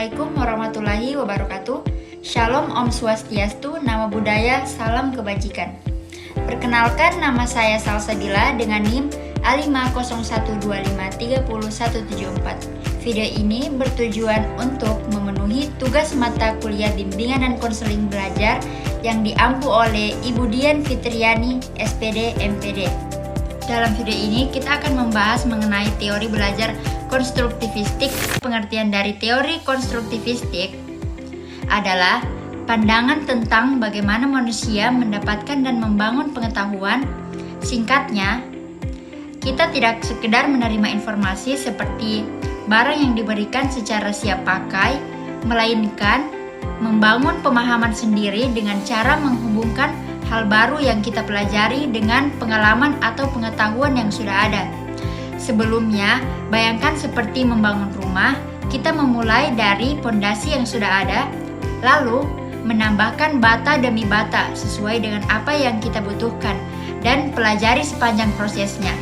Assalamualaikum warahmatullahi wabarakatuh. Shalom, Om Swastiastu, Namo Buddhaya, salam kebajikan. Perkenalkan, nama saya Salsabila dengan NIM A5012530174. Video ini bertujuan untuk memenuhi tugas mata kuliah bimbingan dan konseling belajar yang diampu oleh Ibu Dian Fitriani, SPD, MPD. Dalam video ini kita akan membahas mengenai teori belajar konstruktivistik. Pengertian dari teori konstruktivistik adalah pandangan tentang bagaimana manusia mendapatkan dan membangun pengetahuan. Singkatnya, kita tidak sekedar menerima informasi seperti barang yang diberikan secara siap pakai, melainkan membangun pemahaman sendiri dengan cara menghubungkan hal baru yang kita pelajari dengan pengalaman atau pengetahuan yang sudah ada. Sebelumnya, bayangkan seperti membangun rumah, kita memulai dari pondasi yang sudah ada, lalu menambahkan bata demi bata sesuai dengan apa yang kita butuhkan dan pelajari sepanjang prosesnya.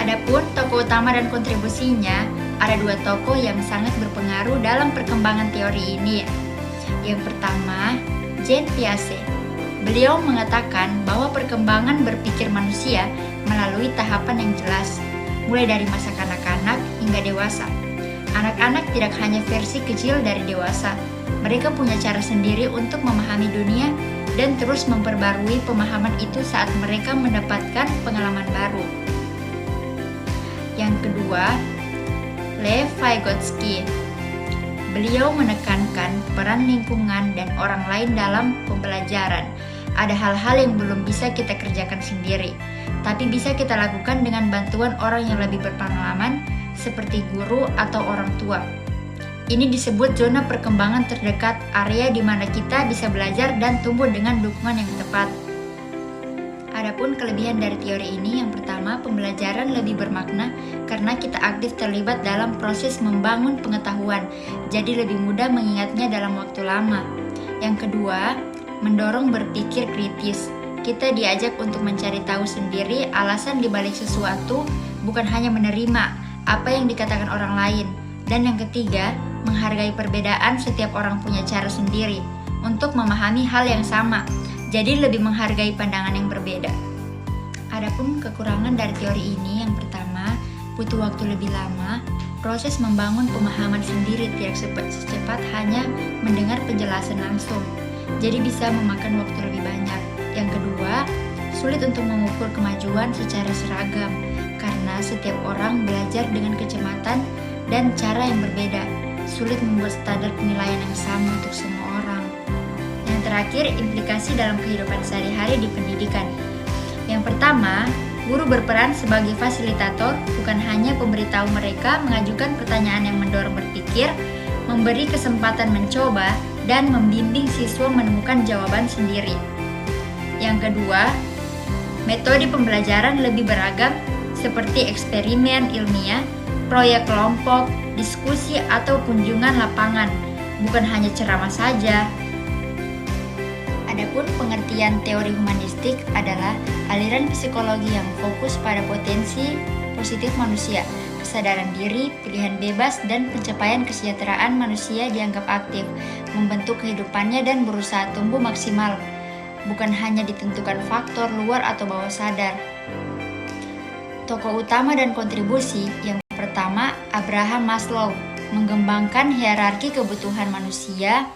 Adapun tokoh utama dan kontribusinya, ada dua tokoh yang sangat berpengaruh dalam perkembangan teori ini. Yang pertama, Jean Piaget. Beliau mengatakan bahwa perkembangan berpikir manusia melalui tahapan yang jelas, mulai dari masa kanak-kanak hingga dewasa. Anak-anak tidak hanya versi kecil dari dewasa, mereka punya cara sendiri untuk memahami dunia dan terus memperbarui pemahaman itu saat mereka mendapatkan pengalaman baru. Yang kedua, Lev Vygotsky. Beliau menekankan peran lingkungan dan orang lain dalam pembelajaran. Ada hal-hal yang belum bisa kita kerjakan sendiri, tapi bisa kita lakukan dengan bantuan orang yang lebih berpengalaman seperti guru atau orang tua. Ini disebut zona perkembangan terdekat, area di mana kita bisa belajar dan tumbuh dengan dukungan yang tepat. Adapun kelebihan dari teori ini, yang pertama, pembelajaran lebih bermakna karena kita aktif terlibat dalam proses membangun pengetahuan, jadi lebih mudah mengingatnya dalam waktu lama. Yang kedua, mendorong berpikir kritis. Kita diajak untuk mencari tahu sendiri alasan dibalik sesuatu, bukan hanya menerima apa yang dikatakan orang lain. Dan yang ketiga, menghargai perbedaan. Setiap orang punya cara sendiri untuk memahami hal yang sama, jadi lebih menghargai pandangan yang berbeda. Adapun kekurangan dari teori ini, yang pertama, butuh waktu lebih lama. Proses membangun pemahaman sendiri tidak secepat hanya mendengar penjelasan langsung, jadi bisa memakan waktu lebih banyak. Yang kedua, sulit untuk mengukur kemajuan secara seragam, karena setiap orang belajar dengan kecermatan dan cara yang berbeda. Sulit membuat standar penilaian yang sama untuk semua orang. Yang terakhir, implikasi dalam kehidupan sehari-hari di pendidikan. Yang pertama, guru berperan sebagai fasilitator, bukan hanya pemberitahu mereka, mengajukan pertanyaan yang mendorong berpikir, memberi kesempatan mencoba, dan membimbing siswa menemukan jawaban sendiri. Yang kedua, metode pembelajaran lebih beragam seperti eksperimen ilmiah, proyek kelompok, diskusi, atau kunjungan lapangan, bukan hanya ceramah saja. Adapun pengertian teori humanistik adalah aliran psikologi yang fokus pada potensi positif manusia, kesadaran diri, pilihan bebas, dan pencapaian kesejahteraan manusia dianggap aktif, membentuk kehidupannya dan berusaha tumbuh maksimal, bukan hanya ditentukan faktor luar atau bawah sadar. Tokoh utama dan kontribusi, yang pertama, Abraham Maslow, mengembangkan hierarki kebutuhan manusia.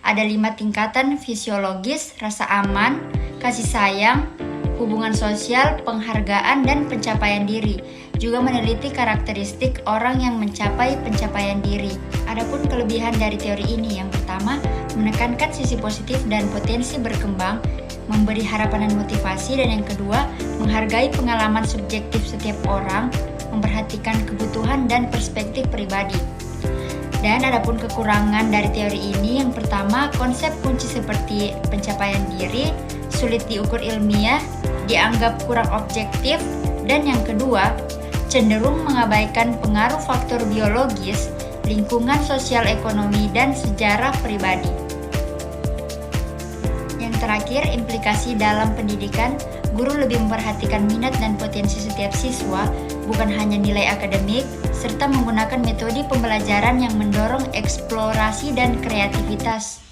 Ada 5 tingkatan fisiologis: rasa aman, kasih sayang, hubungan sosial, penghargaan, dan pencapaian diri. Juga meneliti karakteristik orang yang mencapai pencapaian diri. Adapun kelebihan dari teori ini, yang pertama, menekankan sisi positif dan potensi berkembang, memberi harapan dan motivasi. Dan yang kedua, menghargai pengalaman subjektif setiap orang, memperhatikan kebutuhan dan perspektif pribadi. Dan adapun kekurangan dari teori ini, yang pertama, konsep kunci seperti pencapaian diri sulit diukur ilmiah, dianggap kurang objektif. Dan yang kedua, cenderung mengabaikan pengaruh faktor biologis, lingkungan sosial ekonomi, dan sejarah pribadi. Yang terakhir, implikasi dalam pendidikan, guru lebih memperhatikan minat dan potensi setiap siswa, bukan hanya nilai akademik, serta menggunakan metode pembelajaran yang mendorong eksplorasi dan kreativitas.